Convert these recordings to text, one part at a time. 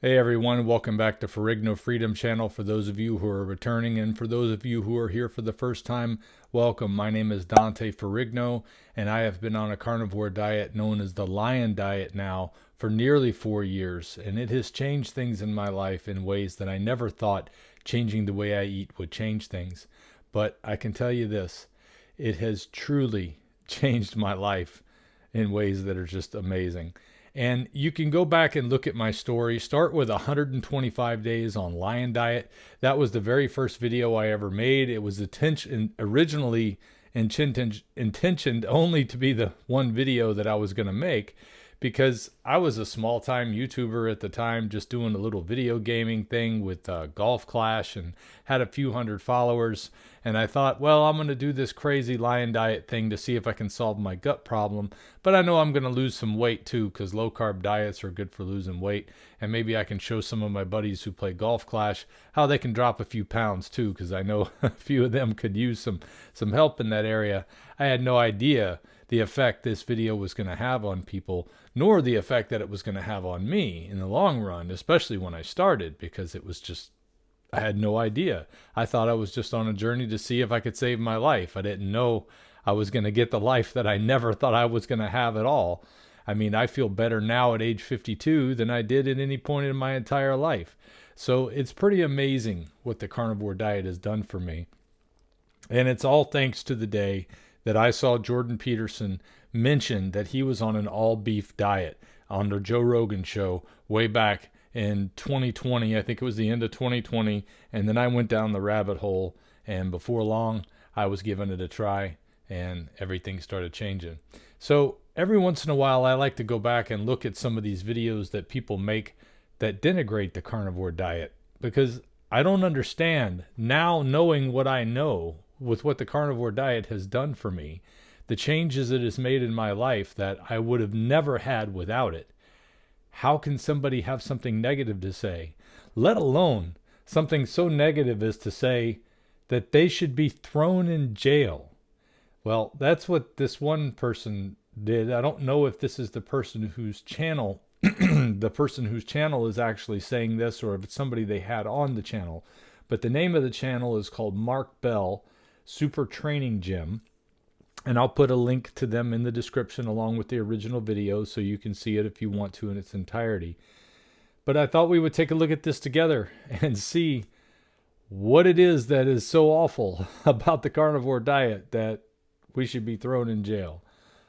Hey everyone, welcome back to Ferrigno Freedom channel. For those of you who are returning and for those of you who are here for the first time, welcome. My name is Dante Ferrigno and I have been on a carnivore diet known as the Lion Diet now for nearly 4 years, and it has changed things in my life in ways that I never thought changing the way I eat would change things. But I can tell you this, it has truly changed my life in ways that are just amazing. And you can go back and look at my story. Start with 125 days on Lion Diet. That was the very first video I ever made. It was originally intentioned only to be the one video that I was going to make, because I was a small-time YouTuber at the time, just doing a little video gaming thing with Golf Clash, and had a few hundred followers. And I thought, well, I'm going to do this crazy Lion Diet thing to see if I can solve my gut problem. But I know I'm going to lose some weight too, because low-carb diets are good for losing weight. And maybe I can show some of my buddies who play Golf Clash how they can drop a few pounds too, because I know a few of them could use some help in that area. I had no idea the effect this video was going to have on people, nor the effect that it was going to have on me in the long run, especially when I started, because it was just, I had no idea. I thought I was just on a journey to see if I could save my life. I didn't know I was going to get the life that I never thought I was going to have at all. I mean, I feel better now at age 52 than I did at any point in my entire life. So it's pretty amazing what the carnivore diet has done for me. And it's all thanks to the day that I saw Jordan Peterson mention that he was on an all-beef diet on the Joe Rogan show way back in 2020. I think it was the end of 2020. And then I went down the rabbit hole, and before long, I was giving it a try, and everything started changing. So every once in a while, I like to go back and look at some of these videos that people make that denigrate the carnivore diet, because I don't understand now, knowing what I know with what the carnivore diet has done for me, the changes it has made in my life that I would have never had without it. How can somebody have something negative to say, let alone something so negative as to say that they should be thrown in jail? Well, that's what this one person did. I don't know if this is the person whose channel the person whose channel is actually saying this, or if it's somebody they had on the channel. But the name of the channel is called Mark Bell Super Training Gym, and I'll put a link to them in the description along with the original video so you can see it if you want to in its entirety. But I thought we would take a look at this together and see what it is that is so awful about the carnivore diet that we should be thrown in jail.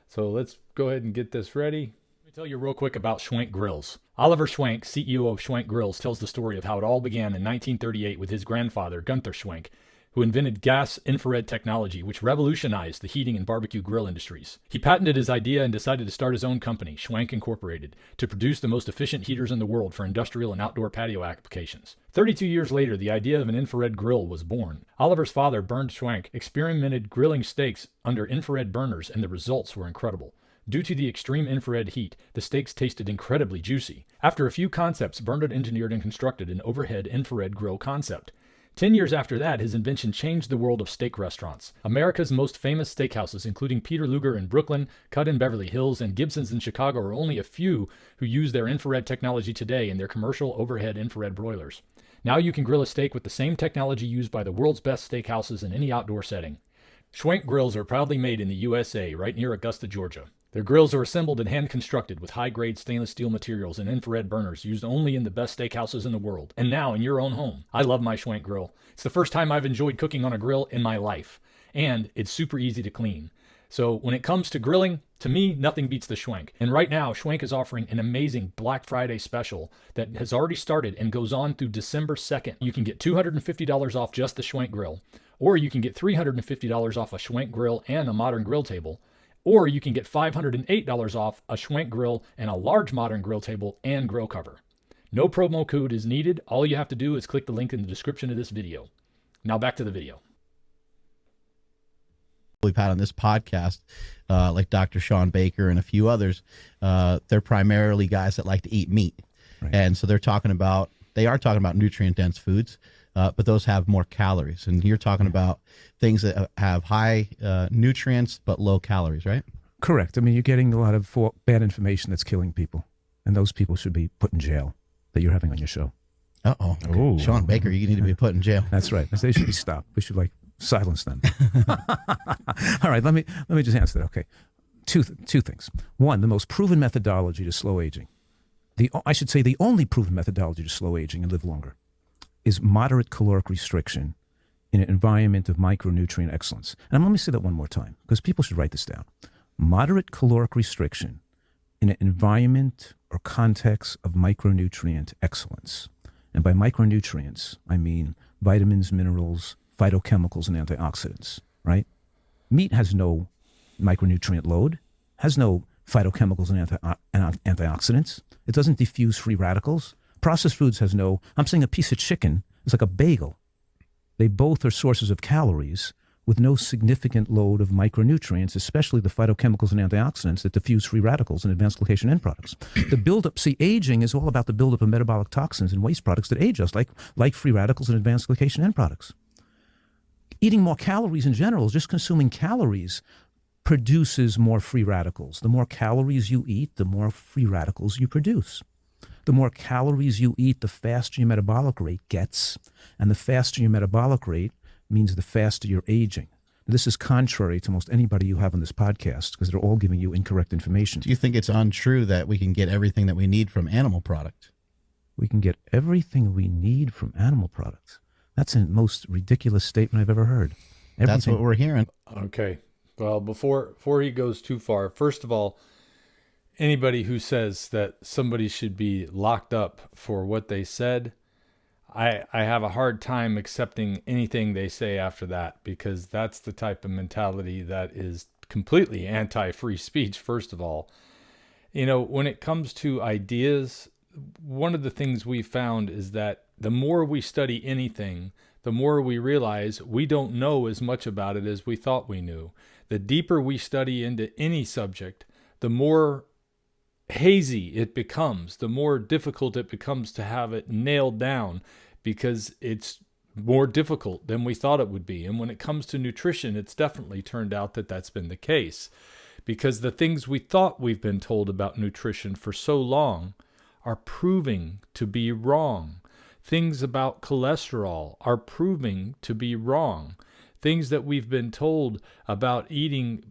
So let's go ahead and get this ready. Let me tell you real quick about Schwank Grills. Oliver Schwank, CEO of Schwank Grills, tells the story of how it all began in 1938 with his grandfather, Gunther Schwank, who invented gas infrared technology, which revolutionized the heating and barbecue grill industries. He patented his idea and decided to start his own company, Schwank Incorporated, to produce the most efficient heaters in the world for industrial and outdoor patio applications. 32 years later, the idea of an infrared grill was born. Oliver's father, Bernd Schwank, experimented grilling steaks under infrared burners, and the results were incredible. Due to the extreme infrared heat, the steaks tasted incredibly juicy. After a few concepts, Bernd engineered and constructed an overhead infrared grill concept. 10 years after that, his invention changed the world of steak restaurants. America's most famous steakhouses, including Peter Luger in Brooklyn, Cut in Beverly Hills, and Gibson's in Chicago, are only a few who use their infrared technology today in their commercial overhead infrared broilers. Now you can grill a steak with the same technology used by the world's best steakhouses in any outdoor setting. Schwank grills are proudly made in the USA, right near Augusta, Georgia. Their grills are assembled and hand-constructed with high-grade stainless steel materials and infrared burners used only in the best steakhouses in the world, and now in your own home. I love my Schwank grill. It's the first time I've enjoyed cooking on a grill in my life, and it's super easy to clean. So when it comes to grilling, to me, nothing beats the Schwank. And right now, Schwank is offering an amazing Black Friday special that has already started and goes on through December 2nd. You can get $250 off just the Schwank grill, or you can get $350 off a Schwank grill and a modern grill table, or you can get $508 off a Schwank grill and a large modern grill table and grill cover. No promo code is needed. All you have to do is click the link in the description of this video. Now back to the video. We've had on this podcast, like Dr. Sean Baker and a few others, they're primarily guys that like to eat meat. Right. And so they are talking about nutrient dense foods, but those have more calories. And you're talking about things that have high nutrients, but low calories, right? Correct. I mean, you're getting a lot of bad information that's killing people, and those people should be put in jail. that you're having on your show. Uh-oh. Ooh. Sean Baker, you need to be put in jail. That's right. They should be stopped. We should silence them. All right, let me just answer that. Okay, two things. One, the most proven methodology to slow aging, I should say the only proven methodology to slow aging and live longer, is moderate caloric restriction in an environment of micronutrient excellence. And let me say that one more time, because people should write this down. Moderate caloric restriction in an environment or context of micronutrient excellence. And by micronutrients, I mean vitamins, minerals, phytochemicals, and antioxidants, right? Meat has no micronutrient load, has no phytochemicals and antioxidants. It doesn't diffuse free radicals. Processed foods has no, I'm saying a piece of chicken is like a bagel. They both are sources of calories with no significant load of micronutrients, especially the phytochemicals and antioxidants that diffuse free radicals and advanced glycation end products. The buildup, aging is all about the buildup of metabolic toxins and waste products that age us, like free radicals and advanced glycation end products. Eating more calories in general, just consuming calories, produces more free radicals. The more calories you eat, the more free radicals you produce. The more calories you eat, the faster your metabolic rate gets, and the faster your metabolic rate means the faster you're aging. This is contrary to most anybody you have on this podcast, because they're all giving you incorrect information. Do you think it's untrue that we can get everything that we need from animal product? We can get everything we need from animal products. That's the most ridiculous statement I've ever heard. That's what we're hearing. Okay. Well, before he goes too far, first of all, anybody who says that somebody should be locked up for what they said, I have a hard time accepting anything they say after that, because that's the type of mentality that is completely anti-free speech, first of all. When it comes to ideas, one of the things we found is that the more we study anything, the more we realize we don't know as much about it as we thought we knew. The deeper we study into any subject, the more hazy it becomes, the more difficult it becomes to have it nailed down, because it's more difficult than we thought it would be. And when it comes to nutrition, it's definitely turned out that that's been the case, because the things we thought we've been told about nutrition for so long are proving to be wrong. Things about cholesterol are proving to be wrong. Things that we've been told about eating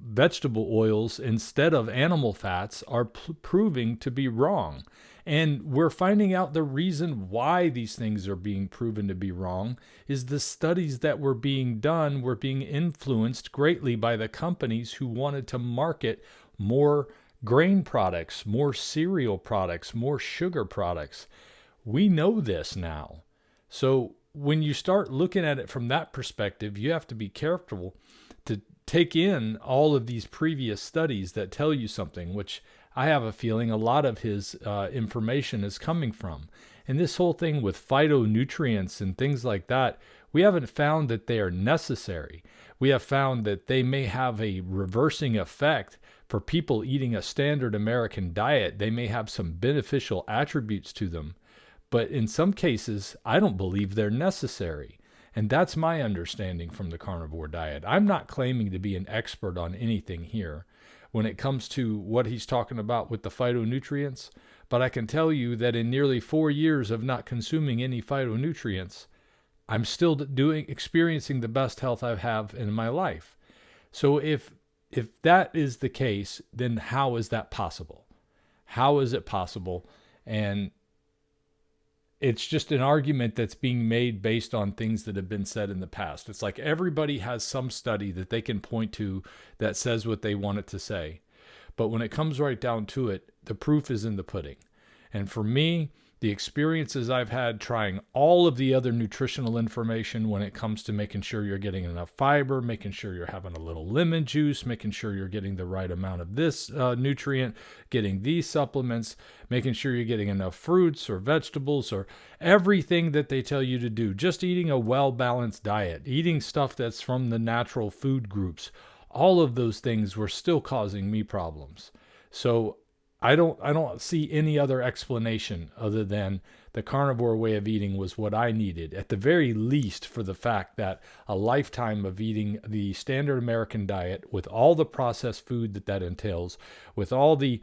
vegetable oils instead of animal fats are proving to be wrong. And we're finding out the reason why these things are being proven to be wrong is the studies that were being done were being influenced greatly by the companies who wanted to market more grain products, more cereal products, more sugar products. We know this now. So when you start looking at it from that perspective, you have to be careful to take in all of these previous studies that tell you something, which I have a feeling a lot of his information is coming from. And this whole thing with phytonutrients and things like that, we haven't found that they are necessary. We have found that they may have a reversing effect for people eating a standard American diet. They may have some beneficial attributes to them. But in some cases, I don't believe they're necessary. And that's my understanding from the carnivore diet. I'm not claiming to be an expert on anything here when it comes to what he's talking about with the phytonutrients, but I can tell you that in nearly 4 years of not consuming any phytonutrients, I'm still experiencing the best health I have in my life. So if that is the case, then how is that possible? How is it possible? And it's just an argument that's being made based on things that have been said in the past. It's like everybody has some study that they can point to that says what they want it to say. But when it comes right down to it, the proof is in the pudding. And for me, the experiences I've had trying all of the other nutritional information when it comes to making sure you're getting enough fiber, making sure you're having a little lemon juice, making sure you're getting the right amount of this nutrient, getting these supplements, making sure you're getting enough fruits or vegetables or everything that they tell you to do, just eating a well-balanced diet, eating stuff that's from the natural food groups. All of those things were still causing me problems. So I don't see any other explanation other than the carnivore way of eating was what I needed, at the very least, for the fact that a lifetime of eating the standard American diet with all the processed food that entails, with all the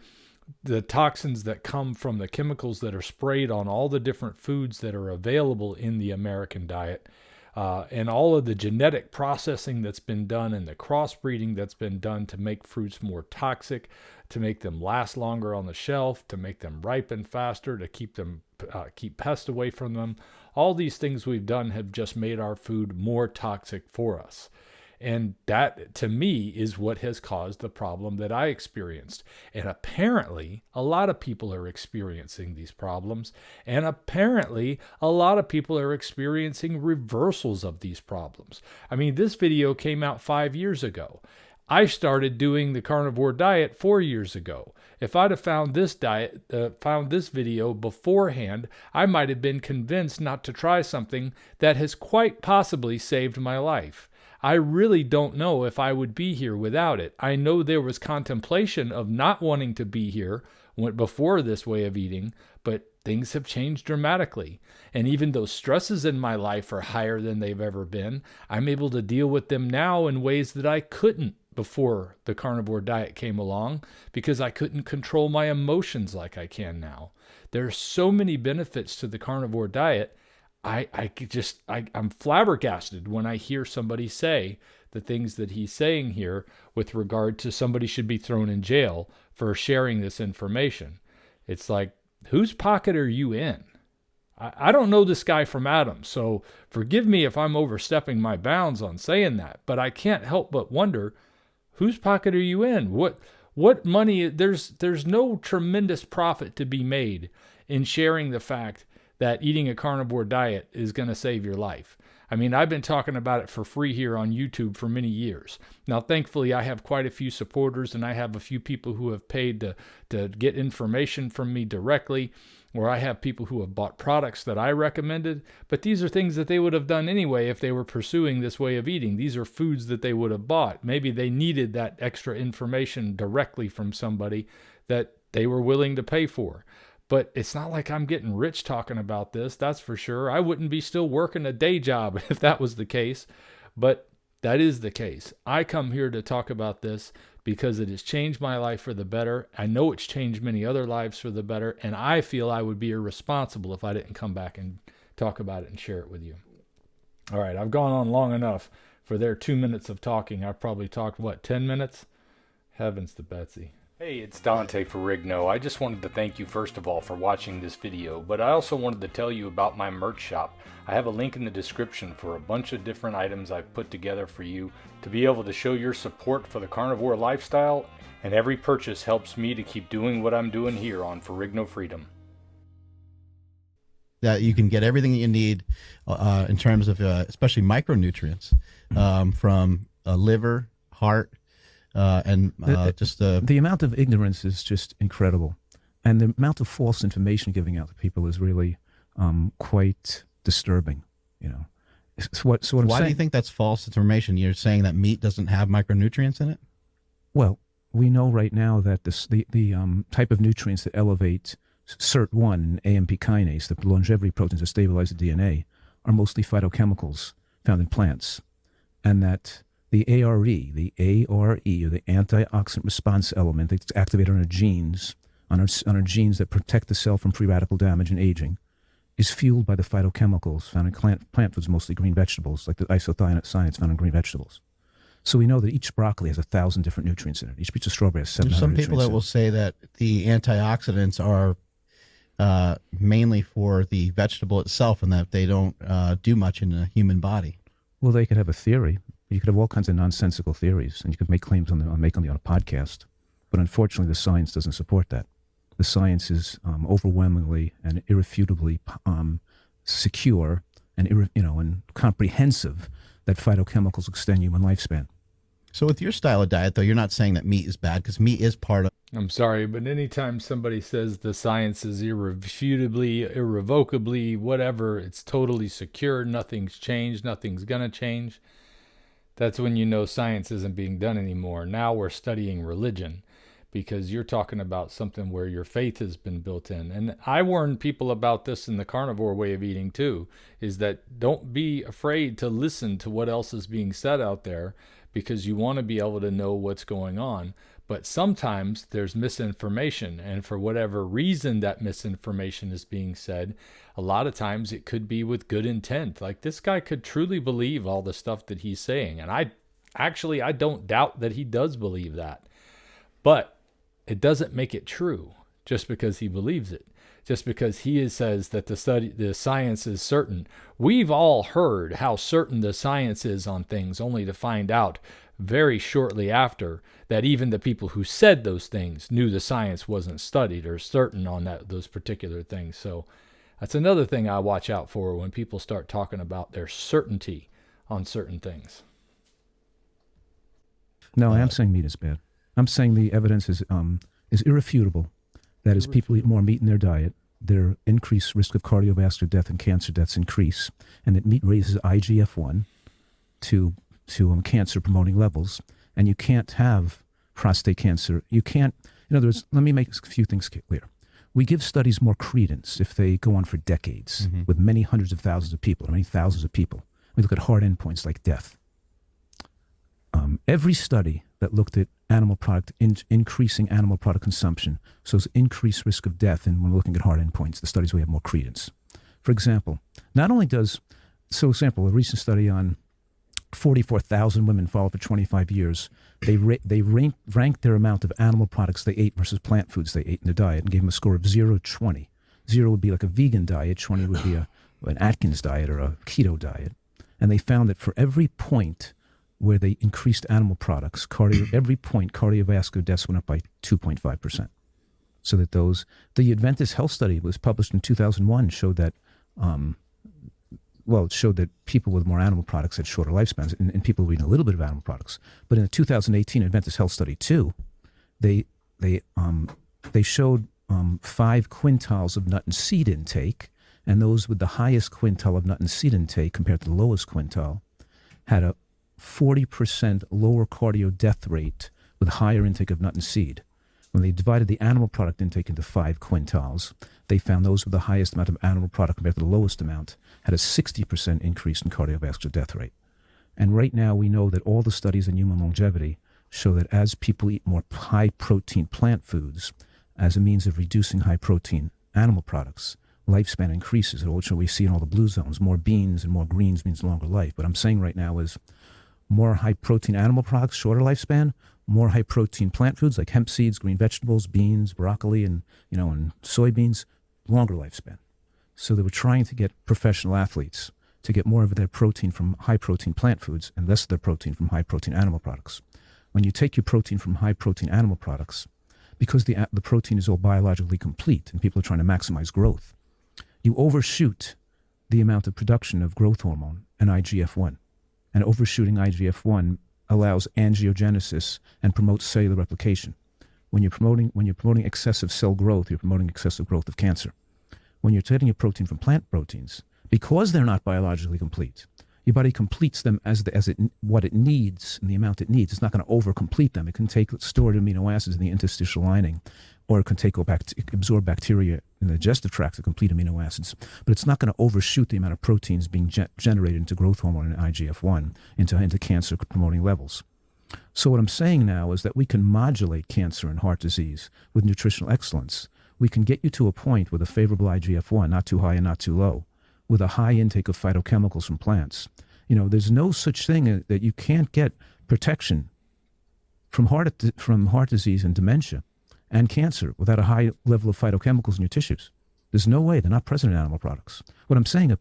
the toxins that come from the chemicals that are sprayed on all the different foods that are available in the American diet, and all of the genetic processing that's been done and the crossbreeding that's been done to make fruits more toxic, to make them last longer on the shelf, to make them ripen faster, to keep pests away from them. All these things we've done have just made our food more toxic for us. And that, to me, is what has caused the problem that I experienced. And apparently, a lot of people are experiencing these problems. And apparently, a lot of people are experiencing reversals of these problems. I mean, this video came out 5 years ago. I started doing the carnivore diet 4 years ago. If I'd have found this video beforehand, I might have been convinced not to try something that has quite possibly saved my life. I really don't know if I would be here without it. I know there was contemplation of not wanting to be here before this way of eating, but things have changed dramatically. And even though stresses in my life are higher than they've ever been, I'm able to deal with them now in ways that I couldn't before the carnivore diet came along, because I couldn't control my emotions like I can now. There are so many benefits to the carnivore diet. I'm flabbergasted when I hear somebody say the things that he's saying here with regard to somebody should be thrown in jail for sharing this information. It's like, whose pocket are you in? I don't know this guy from Adam, so forgive me if I'm overstepping my bounds on saying that, but I can't help but wonder, whose pocket are you in? What money? There's no tremendous profit to be made in sharing the fact that eating a carnivore diet is going to save your life. I mean, I've been talking about it for free here on YouTube for many years. Now, thankfully, I have quite a few supporters, and I have a few people who have paid to get information from me directly, or I have people who have bought products that I recommended. But these are things that they would have done anyway if they were pursuing this way of eating. These are foods that they would have bought. Maybe they needed that extra information directly from somebody that they were willing to pay for. But it's not like I'm getting rich talking about this, that's for sure. I wouldn't be still working a day job if that was the case. But that is the case. I come here to talk about this because it has changed my life for the better. I know it's changed many other lives for the better. And I feel I would be irresponsible if I didn't come back and talk about it and share it with you. All right, I've gone on long enough for their 2 minutes of talking. I've probably talked, 10 minutes? Heavens to Betsy. Hey, it's Dante Ferrigno. I just wanted to thank you first of all for watching this video, but I also wanted to tell you about my merch shop. I have a link in the description for a bunch of different items I've put together for you to be able to show your support for the carnivore lifestyle, and every purchase helps me to keep doing what I'm doing here on Ferrigno Freedom. That you can get everything that you need in terms of especially micronutrients from liver, heart, and just the amount of ignorance is just incredible, and the amount of false information giving out to people is really quite disturbing. So why do you think that's false information? You're saying that meat doesn't have micronutrients in it? Well, we know right now that the type of nutrients that elevate SIRT1 and AMP kinase, the longevity proteins that stabilize the DNA, are mostly phytochemicals found in plants, and that the ARE, or the antioxidant response element that's activated on our genes, on our genes that protect the cell from free radical damage and aging, is fueled by the phytochemicals found in plant foods, mostly green vegetables, like the isothiocyanates found in green vegetables. So we know that each broccoli has 1,000 different nutrients in it. Each piece of strawberry has 700 There's some people that will say that the antioxidants are mainly for the vegetable itself and that they don't do much in the human body. Well, they could have a theory. You could have all kinds of nonsensical theories, and you could make claims make them on a podcast. But unfortunately, the science doesn't support that. The science is overwhelmingly and irrefutably secure and comprehensive that phytochemicals extend human lifespan. So with your style of diet, though, you're not saying that meat is bad, because meat is part of... I'm sorry, but anytime somebody says the science is irrefutably, irrevocably, whatever, it's totally secure, nothing's changed, nothing's going to change, that's when you know science isn't being done anymore. Now we're studying religion, because you're talking about something where your faith has been built in. And I warn people about this in the carnivore way of eating too, is that don't be afraid to listen to what else is being said out there, because you want to be able to know what's going on. But sometimes there's misinformation, and for whatever reason that misinformation is being said, a lot of times it could be with good intent. Like, this guy could truly believe all the stuff that he's saying, and I don't doubt that he does believe that. But it doesn't make it true just because he believes it. Just because he says that the science is certain. We've all heard how certain the science is on things, only to find out very shortly after that even the people who said those things knew the science wasn't studied or certain on those particular things. So that's another thing I watch out for when people start talking about their certainty on certain things. No, I am saying meat is bad. I'm saying the evidence is irrefutable. That is, people eat more meat in their diet, their increased risk of cardiovascular death and cancer deaths increase, and that meat raises IGF-1 to cancer-promoting levels, and you can't have prostate cancer. You can't, in other words, let me make a few things clear. We give studies more credence if they go on for decades with many hundreds of thousands of people, or many thousands of people. We look at hard endpoints like death. Every study that looked at animal product, increasing animal product consumption, shows increased risk of death, and when we're looking at hard endpoints, the studies we have more credence. For example, not only does, a recent study on 44,000 women followed for 25 years, they ranked their amount of animal products they ate versus plant foods they ate in their diet and gave them a score of 0 to 20. 0 would be like a vegan diet, 20 would be an Atkins diet or a keto diet. And they found that for every point where they increased animal products, every point cardiovascular deaths went up by 2.5%. So that the Adventist Health Study was published in 2001 showed that, it showed that people with more animal products had shorter lifespans, and people who eat a little bit of animal products. But in the 2018 Adventist Health Study 2, they showed 5 quintiles of nut and seed intake, and those with the highest quintile of nut and seed intake compared to the lowest quintile had a 40% lower cardio death rate with higher intake of nut and seed. When they divided the animal product intake into 5 quintiles, they found those with the highest amount of animal product compared to the lowest amount had a 60% increase in cardiovascular death rate. And right now we know that all the studies in human longevity show that as people eat more high-protein plant foods as a means of reducing high-protein animal products, lifespan increases, which we see in all the blue zones. More beans and more greens means longer life. What I'm saying right now is more high-protein animal products, shorter lifespan, more high-protein plant foods like hemp seeds, green vegetables, beans, broccoli, and soybeans, longer lifespan. So they were trying to get professional athletes to get more of their protein from high-protein plant foods and less of their protein from high-protein animal products. When you take your protein from high-protein animal products, because the protein is all biologically complete and people are trying to maximize growth, you overshoot the amount of production of growth hormone and IGF-1. And overshooting IGF-1 allows angiogenesis and promotes cellular replication. When you're promoting excessive cell growth, you're promoting excessive growth of cancer. When you're taking your protein from plant proteins, because they're not biologically complete, your body completes them what it needs and the amount it needs. It's not going to over-complete them. It can take stored amino acids in the interstitial lining, or it can absorb bacteria in the digestive tract to complete amino acids. But it's not going to overshoot the amount of proteins being generated into growth hormone and IGF-1 into cancer-promoting levels. So what I'm saying now is that we can modulate cancer and heart disease with nutritional excellence. We can get you to a point with a favorable IGF-1, not too high and not too low, with a high intake of phytochemicals from plants. There's no such thing that you can't get protection from heart disease and dementia and cancer without a high level of phytochemicals in your tissues. There's no way. They're not present in animal products. What I'm saying,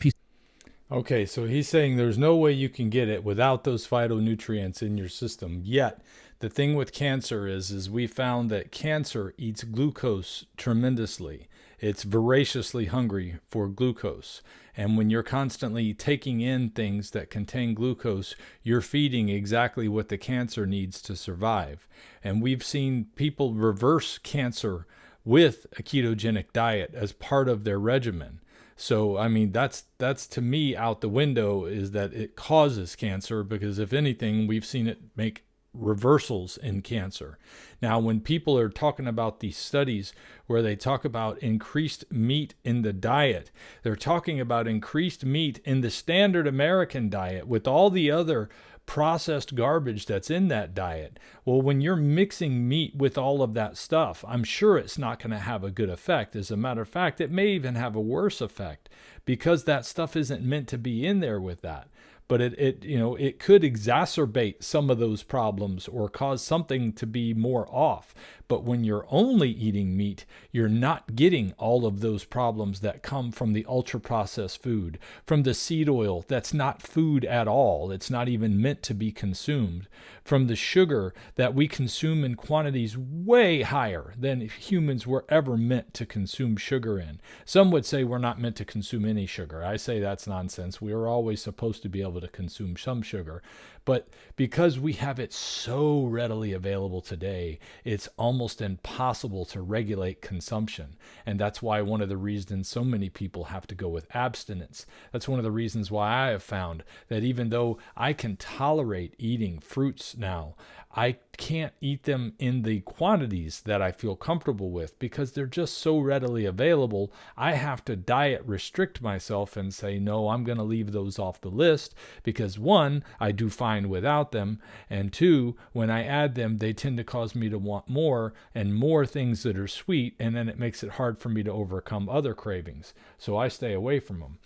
Okay, so he's saying there's no way you can get it without those phytonutrients in your system. Yet, the thing with cancer is we found that cancer eats glucose tremendously. It's voraciously hungry for glucose. And when you're constantly taking in things that contain glucose, you're feeding exactly what the cancer needs to survive. And we've seen people reverse cancer with a ketogenic diet as part of their regimen. So, I mean, that's to me out the window, is that it causes cancer, because if anything, we've seen it make reversals in cancer. Now, when people are talking about these studies where they talk about increased meat in the diet, they're talking about increased meat in the standard American diet with all the other processed garbage that's in that diet. Well, when you're mixing meat with all of that stuff, I'm sure it's not going to have a good effect. As a matter of fact, it may even have a worse effect because that stuff isn't meant to be in there with that. But it could exacerbate some of those problems or cause something to be more off. But when you're only eating meat, you're not getting all of those problems that come from the ultra-processed food, from the seed oil that's not food at all. It's not even meant to be consumed. From the sugar that we consume in quantities way higher than humans were ever meant to consume sugar in. Some would say we're not meant to consume any sugar. I say that's nonsense. We are always supposed to be able to consume some sugar. But because we have it so readily available today, it's almost impossible to regulate consumption. And that's why one of the reasons so many people have to go with abstinence. That's one of the reasons why I have found that even though I can tolerate eating fruits now, I can't eat them in the quantities that I feel comfortable with because they're just so readily available. I have to diet restrict myself and say, no, I'm going to leave those off the list because one, I do fine without them. And two, when I add them, they tend to cause me to want more and more things that are sweet. And then it makes it hard for me to overcome other cravings. So I stay away from them.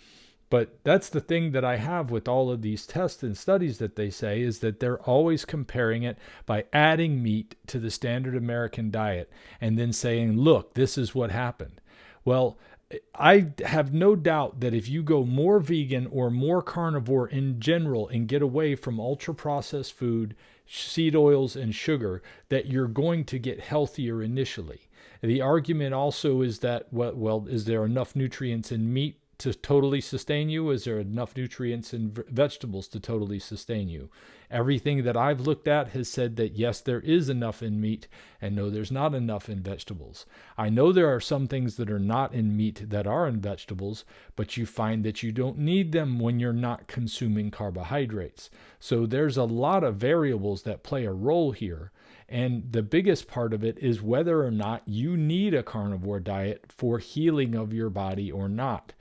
But that's the thing that I have with all of these tests and studies that they say is that they're always comparing it by adding meat to the standard American diet and then saying, look, this is what happened. Well, I have no doubt that if you go more vegan or more carnivore in general and get away from ultra-processed food, seed oils, and sugar, that you're going to get healthier initially. The argument also is that, well, is there enough nutrients in meat to totally sustain you? Is there enough nutrients in vegetables to totally sustain you? Everything that I've looked at has said that yes, there is enough in meat, and no, there's not enough in vegetables. I know there are some things that are not in meat that are in vegetables, but you find that you don't need them when you're not consuming carbohydrates. So there's a lot of variables that play a role here. And the biggest part of it is whether or not you need a carnivore diet for healing of your body or not.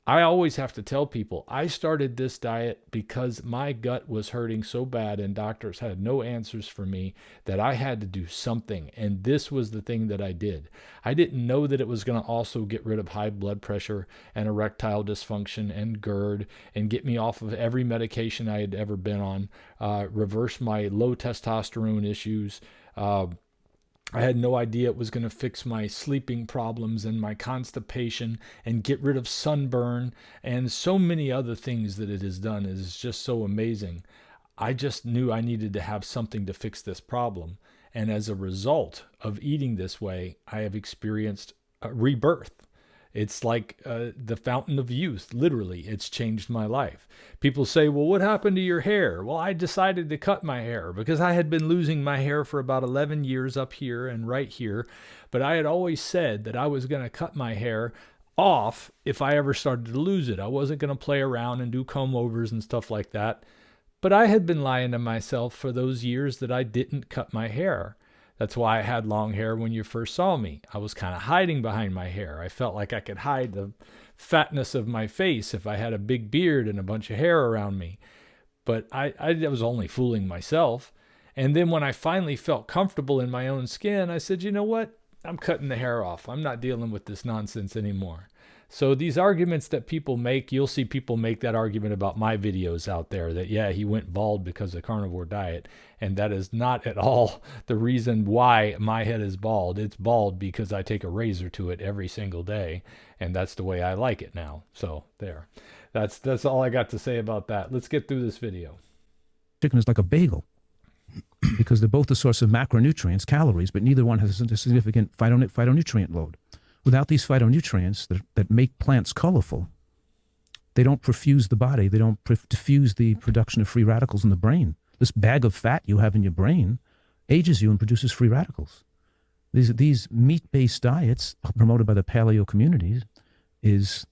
I always have to tell people, I started this diet because my gut was hurting so bad and doctors had no answers for me that I had to do something. And this was the thing that I did. I didn't know that it was going to also get rid of high blood pressure and erectile dysfunction and GERD and get me off of every medication I had ever been on, reverse my low testosterone issues, I had no idea it was going to fix my sleeping problems and my constipation and get rid of sunburn and so many other things that it has done. It is just so amazing. I just knew I needed to have something to fix this problem. And as a result of eating this way, I have experienced a rebirth. It's like the fountain of youth. Literally, it's changed my life. People say, well, what happened to your hair? Well, I decided to cut my hair because I had been losing my hair for about 11 years up here and right here. But I had always said that I was going to cut my hair off if I ever started to lose it. I wasn't going to play around and do comb overs and stuff like that. But I had been lying to myself for those years that I didn't cut my hair. That's why I had long hair when you first saw me. I was kind of hiding behind my hair. I felt like I could hide the fatness of my face if I had a big beard and a bunch of hair around me. But I was only fooling myself. And then when I finally felt comfortable in my own skin, I said, you know what? I'm cutting the hair off. I'm not dealing with this nonsense anymore. So these arguments that people make, you'll see people make that argument about my videos out there that, yeah, he went bald because of carnivore diet. And that is not at all the reason why my head is bald. It's bald because I take a razor to it every single day. And that's the way I like it now. So there, that's all I got to say about that. Let's get through this video. Chicken is like a bagel because they're both the source of macronutrients, calories, but neither one has a significant phytonutrient load. Without these phytonutrients that make plants colorful, they don't perfuse the body. They don't diffuse the production of free radicals in the brain. This bag of fat you have in your brain ages you and produces free radicals. These meat-based diets promoted by the paleo communities is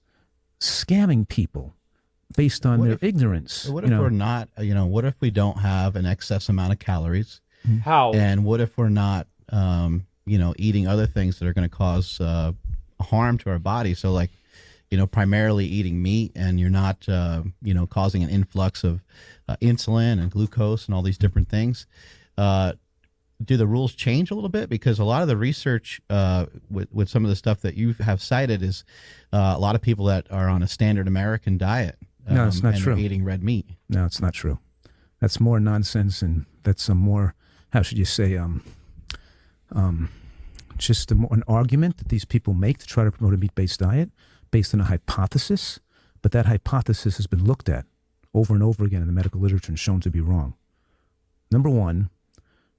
scamming people based on their ignorance. What if we're not, what if we don't have an excess amount of calories How? And what if we're not, eating other things that are going to cause harm to our body? So, like, primarily eating meat, and you're not, causing an influx of insulin and glucose and all these different things. Do the rules change a little bit? Because a lot of the research with some of the stuff that you have cited is a lot of people that are on a standard American diet. No, it's not and true. They're eating red meat. No, it's not true. That's more nonsense, and that's a more, how should you say, just an argument that these people make to try to promote a meat-based diet based on a hypothesis, but that hypothesis has been looked at over and over again in the medical literature and shown to be wrong. Number one,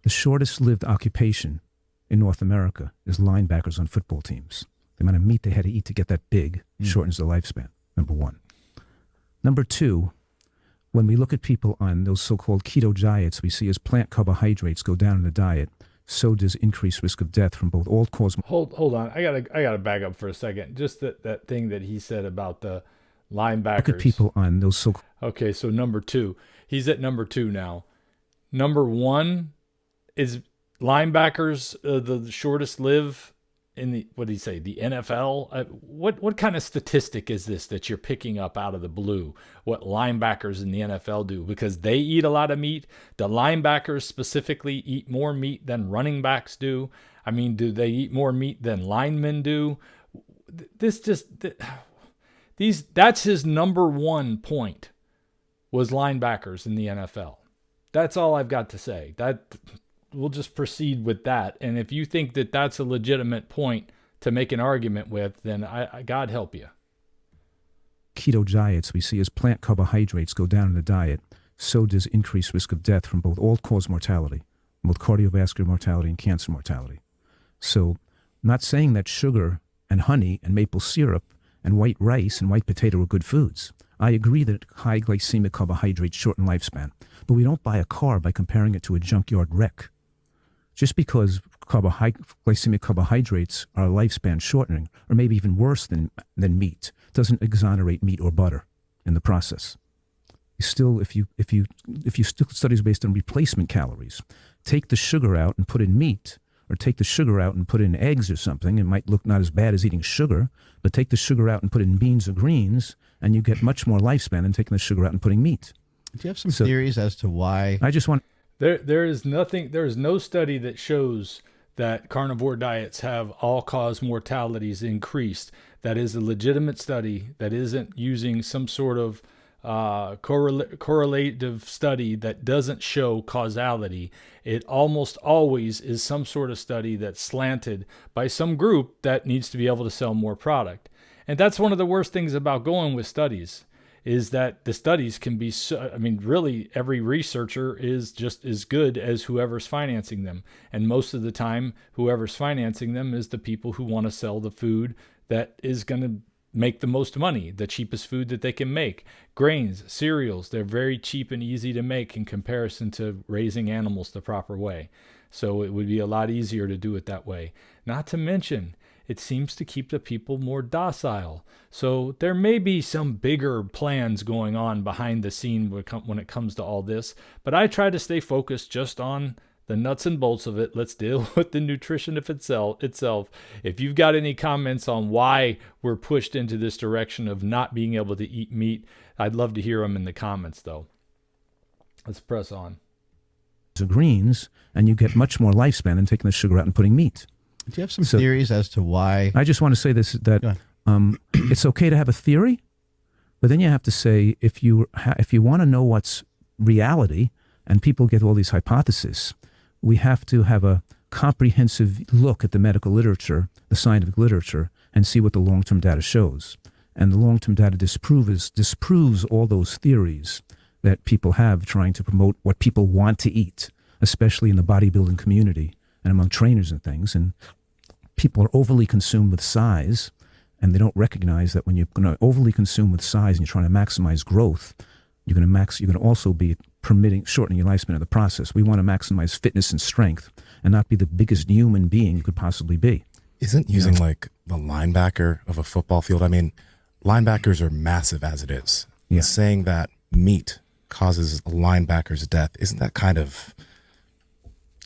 the shortest lived occupation in North America is linebackers on football teams. The amount of meat they had to eat to get that big shortens their lifespan, number one. Number two, when we look at people on those so-called keto diets, we see as plant carbohydrates go down in the diet, so does increased risk of death from both all-cause. Hold on. I gotta back up for a second. Just that thing that he said about the linebackers. Look at people on those so. Okay, so number two. He's at number two now. Number one is linebackers the shortest live in the, what did he say, the NFL? What kind of statistic is this that you're picking up out of the blue? What linebackers in the NFL do? Because they eat a lot of meat. Do linebackers specifically eat more meat than running backs do? I mean, do they eat more meat than linemen do? That's his number one point, was linebackers in the NFL. That's all I've got to say. We'll just proceed with that. And if you think that that's a legitimate point to make an argument with, then I God help you. Keto diets we see as plant carbohydrates go down in the diet, so does increased risk of death from both all-cause mortality, both cardiovascular mortality and cancer mortality. So, not saying that sugar and honey and maple syrup and white rice and white potato are good foods. I agree that high glycemic carbohydrates shorten lifespan, but we don't buy a car by comparing it to a junkyard wreck. Just because glycemic carbohydrates are lifespan shortening, or maybe even worse than meat, doesn't exonerate meat or butter in the process. Still, if you still studies based on replacement calories, take the sugar out and put in meat, or take the sugar out and put in eggs or something, it might look not as bad as eating sugar, but take the sugar out and put in beans or greens, and you get much more lifespan than taking the sugar out and putting meat. Do you have some theories as to why? I just want. There is no study that shows that carnivore diets have all-cause mortalities increased. That is a legitimate study that isn't using some sort of correlative study that doesn't show causality. It almost always is some sort of study that's slanted by some group that needs to be able to sell more product. And that's one of the worst things about going with studies, is that the studies can be really every researcher is just as good as whoever's financing them. And most of the time, whoever's financing them is the people who want to sell the food that is going to make the most money, the cheapest food that they can make. Grains, cereals, they're very cheap and easy to make in comparison to raising animals the proper way. So it would be a lot easier to do it that way. Not to mention, it seems to keep the people more docile. So there may be some bigger plans going on behind the scene when it comes to all this, but I try to stay focused just on the nuts and bolts of it. Let's deal with the nutrition of itself. If you've got any comments on why we're pushed into this direction of not being able to eat meat, I'd love to hear them in the comments, though. Let's press on. Greens, and you get much more lifespan than taking the sugar out and putting meat. Do you have some theories as to why? I just want to say this, that it's okay to have a theory, but then you have to say, if you want to know what's reality, and people get all these hypotheses, we have to have a comprehensive look at the medical literature, the scientific literature, and see what the long-term data shows. And the long-term data disproves all those theories that people have trying to promote what people want to eat, especially in the bodybuilding community and among trainers and things. And people are overly consumed with size, and they don't recognize that when you're going to overly consume with size and you're trying to maximize growth, you're going to also be shortening your lifespan in the process. We want to maximize fitness and strength and not be the biggest human being you could possibly be. Isn't using like the linebacker of a football field? I mean, linebackers are massive as it is. Yeah. Saying that meat causes a linebacker's death, isn't that kind of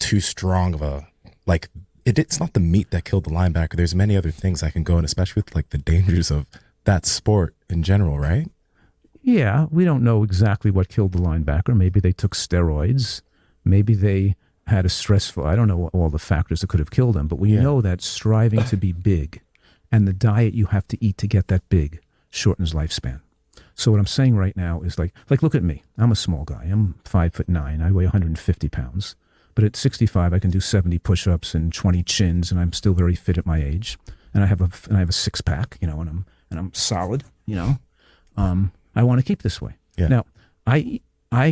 too strong of a, like, it's not the meat that killed the linebacker. There's many other things I can go in, especially with like the dangers of that sport in general, right? Yeah, we don't know exactly what killed the linebacker. Maybe they took steroids. Maybe they had a stressful, I don't know all the factors that could have killed him, but we know that striving to be big and the diet you have to eat to get that big shortens lifespan. So what I'm saying right now is like look at me. I'm a small guy. I'm 5'9". I weigh 150 pounds. But at 65, I can do 70 push-ups and 20 chins, and I'm still very fit at my age. And I have a six-pack, you know, and I'm solid, you know. I want to keep this way. Yeah. Now, I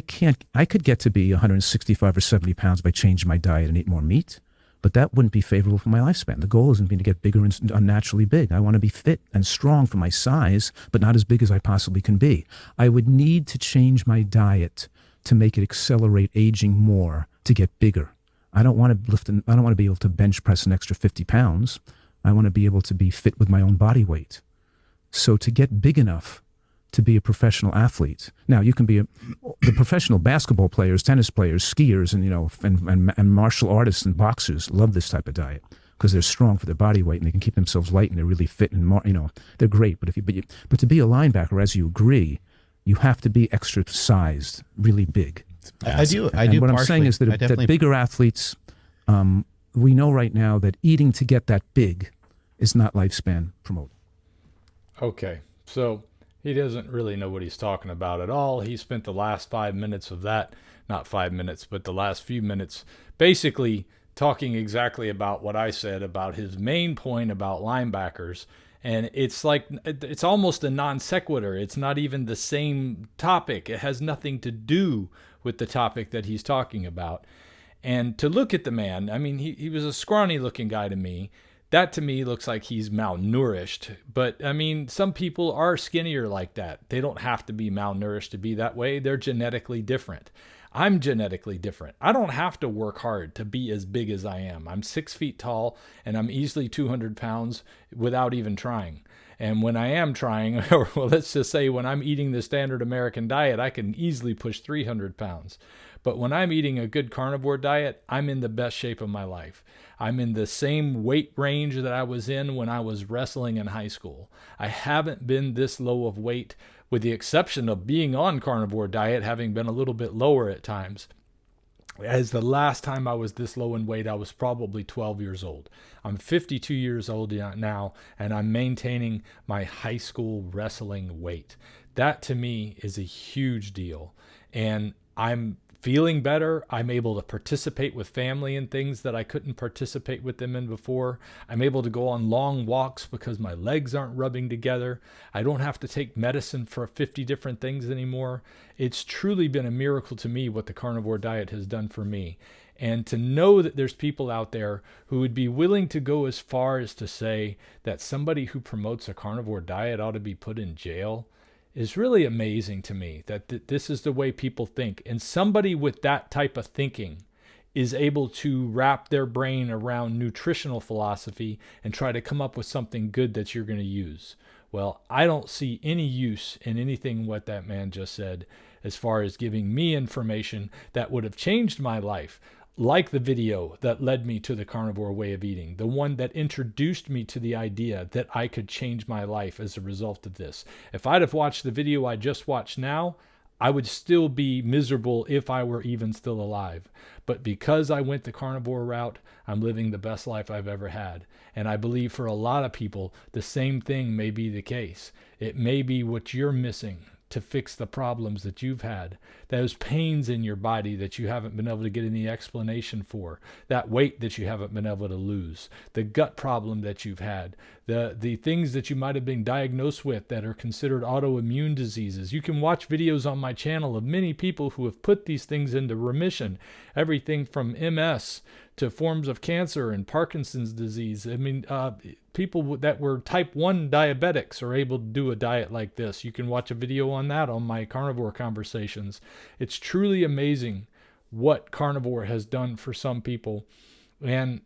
could get to be 165 or 70 pounds by changing my diet and eat more meat, but that wouldn't be favorable for my lifespan. The goal isn't being to get bigger and unnaturally big. I want to be fit and strong for my size, but not as big as I possibly can be. I would need to change my diet to make it accelerate aging more to get bigger. I don't want to be able to bench press an extra 50 pounds. I want to be able to be fit with my own body weight. So to get big enough to be a professional athlete. Now you can be the professional basketball players, tennis players, skiers, and, you know, and martial artists and boxers love this type of diet because they're strong for their body weight and they can keep themselves light and they're really fit and you know, they're great. But to be a linebacker, as you agree, you have to be extra sized, really big. I do. And what I'm saying is that bigger athletes, we know right now that eating to get that big is not lifespan promoting. Okay, so he doesn't really know what he's talking about at all. He spent the last 5 minutes of that, not 5 minutes, but the last few minutes basically talking exactly about what I said about his main point about linebackers. And it's like, it's almost a non sequitur. It's not even the same topic. It has nothing to do with the topic that he's talking about. And to look at the man, I mean, he was a scrawny looking guy to me. That to me looks like he's malnourished. But I mean, some people are skinnier like that. They don't have to be malnourished to be that way. They're genetically different. I'm genetically different. I don't have to work hard to be as big as I am. I'm 6 feet tall and I'm easily 200 pounds without even trying. And when I am trying, or well, let's just say when I'm eating the standard American diet, I can easily push 300 pounds. But when I'm eating a good carnivore diet, I'm in the best shape of my life. I'm in the same weight range that I was in when I was wrestling in high school. I haven't been this low of weight, with the exception of being on carnivore diet, having been a little bit lower at times. As the last time I was this low in weight, I was probably 12 years old. I'm 52 years old now, and I'm maintaining my high school wrestling weight. That to me is a huge deal. And I'm feeling better. I'm able to participate with family in things that I couldn't participate with them in before. I'm able to go on long walks because my legs aren't rubbing together. I don't have to take medicine for 50 different things anymore. It's truly been a miracle to me what the carnivore diet has done for me. And to know that there's people out there who would be willing to go as far as to say that somebody who promotes a carnivore diet ought to be put in jail is really amazing to me, that this is the way people think. And somebody with that type of thinking is able to wrap their brain around nutritional philosophy and try to come up with something good that you're going to use. Well, I don't see any use in anything what that man just said as far as giving me information that would have changed my life. Like the video that led me to the carnivore way of eating, the one that introduced me to the idea that I could change my life as a result of this. If I'd have watched the video I just watched now, I would still be miserable if I were even still alive. But because I went the carnivore route, I'm living the best life I've ever had. And I believe for a lot of people, the same thing may be the case. It may be what you're missing to fix the problems that you've had, those pains in your body that you haven't been able to get any explanation for, that weight that you haven't been able to lose, the gut problem that you've had, the things that you might have been diagnosed with that are considered autoimmune diseases. You can watch videos on my channel of many people who have put these things into remission, everything from MS to forms of cancer and Parkinson's disease. I mean, people that were type 1 diabetics are able to do a diet like this. You can watch a video on that on my carnivore conversations. It's truly amazing what carnivore has done for some people. And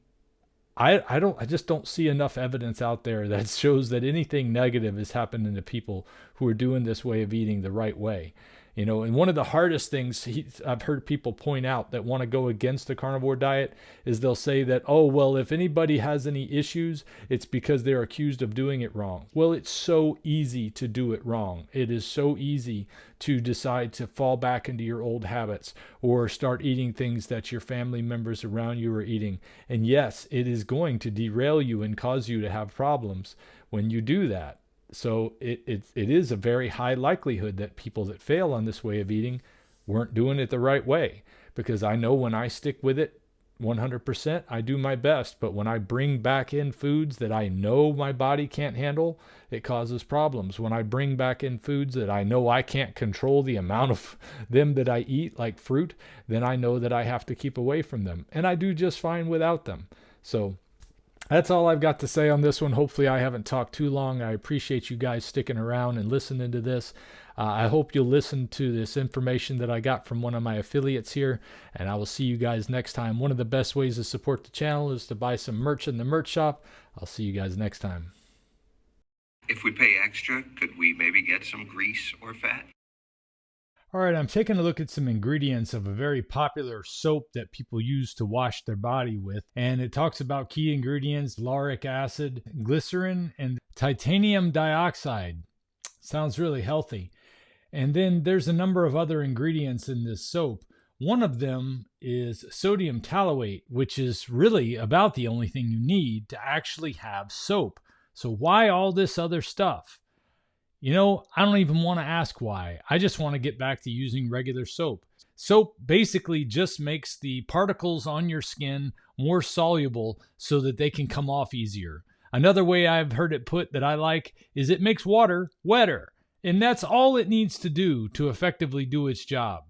I just don't see enough evidence out there that shows that anything negative has happened to people who are doing this way of eating the right way. You know, and one of the hardest things I've heard people point out that want to go against the carnivore diet is they'll say that, oh, well, if anybody has any issues, it's because they're accused of doing it wrong. Well, it's so easy to do it wrong. It is so easy to decide to fall back into your old habits or start eating things that your family members around you are eating. And yes, it is going to derail you and cause you to have problems when you do that. So it is a very high likelihood that people that fail on this way of eating weren't doing it the right way, because I know when I stick with it 100%, I do my best. But when I bring back in foods that I know my body can't handle, it causes problems. When I bring back in foods that I know I can't control the amount of them that I eat, like fruit, then I know that I have to keep away from them. And I do just fine without them. So that's all I've got to say on this one. Hopefully I haven't talked too long. I appreciate you guys sticking around and listening to this. I hope you'll listen to this information that I got from one of my affiliates here, and I will see you guys next time. One of the best ways to support the channel is to buy some merch in the merch shop. I'll see you guys next time. If we pay extra, could we maybe get some grease or fat? All right, I'm taking a look at some ingredients of a very popular soap that people use to wash their body with. And it talks about key ingredients: lauric acid, glycerin, and titanium dioxide. Sounds really healthy. And then there's a number of other ingredients in this soap. One of them is sodium tallowate, which is really about the only thing you need to actually have soap. So why all this other stuff? You know, I don't even want to ask why. I just want to get back to using regular soap. Soap basically just makes the particles on your skin more soluble so that they can come off easier. Another way I've heard it put that I like is it makes water wetter. And that's all it needs to do to effectively do its job.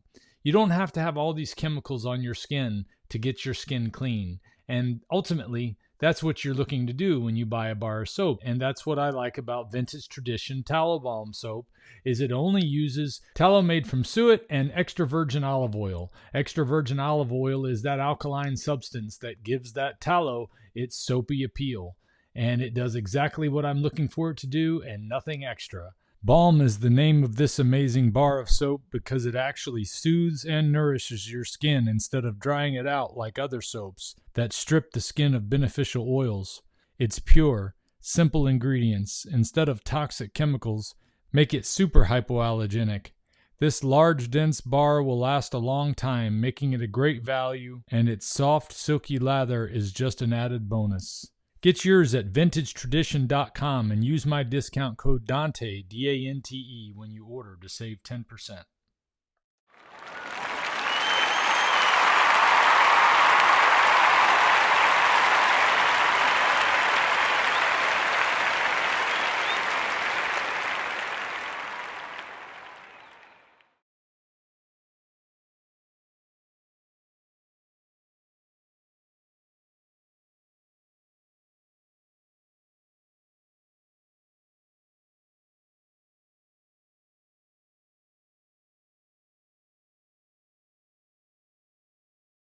You don't have to have all these chemicals on your skin to get your skin clean. And ultimately, that's what you're looking to do when you buy a bar of soap. And that's what I like about Vintage Tradition Tallow Balm soap, is it only uses tallow made from suet and extra virgin olive oil. Extra virgin olive oil is that alkaline substance that gives that tallow its soapy appeal. And it does exactly what I'm looking for it to do and nothing extra. Balm is the name of this amazing bar of soap because it actually soothes and nourishes your skin instead of drying it out like other soaps that strip the skin of beneficial oils. It's pure, simple ingredients instead of toxic chemicals make it super hypoallergenic. This large, dense bar will last a long time, making it a great value, and its soft, silky lather is just an added bonus. Get yours at vintagetradition.com and use my discount code Dante, D-A-N-T-E, when you order to save 10%.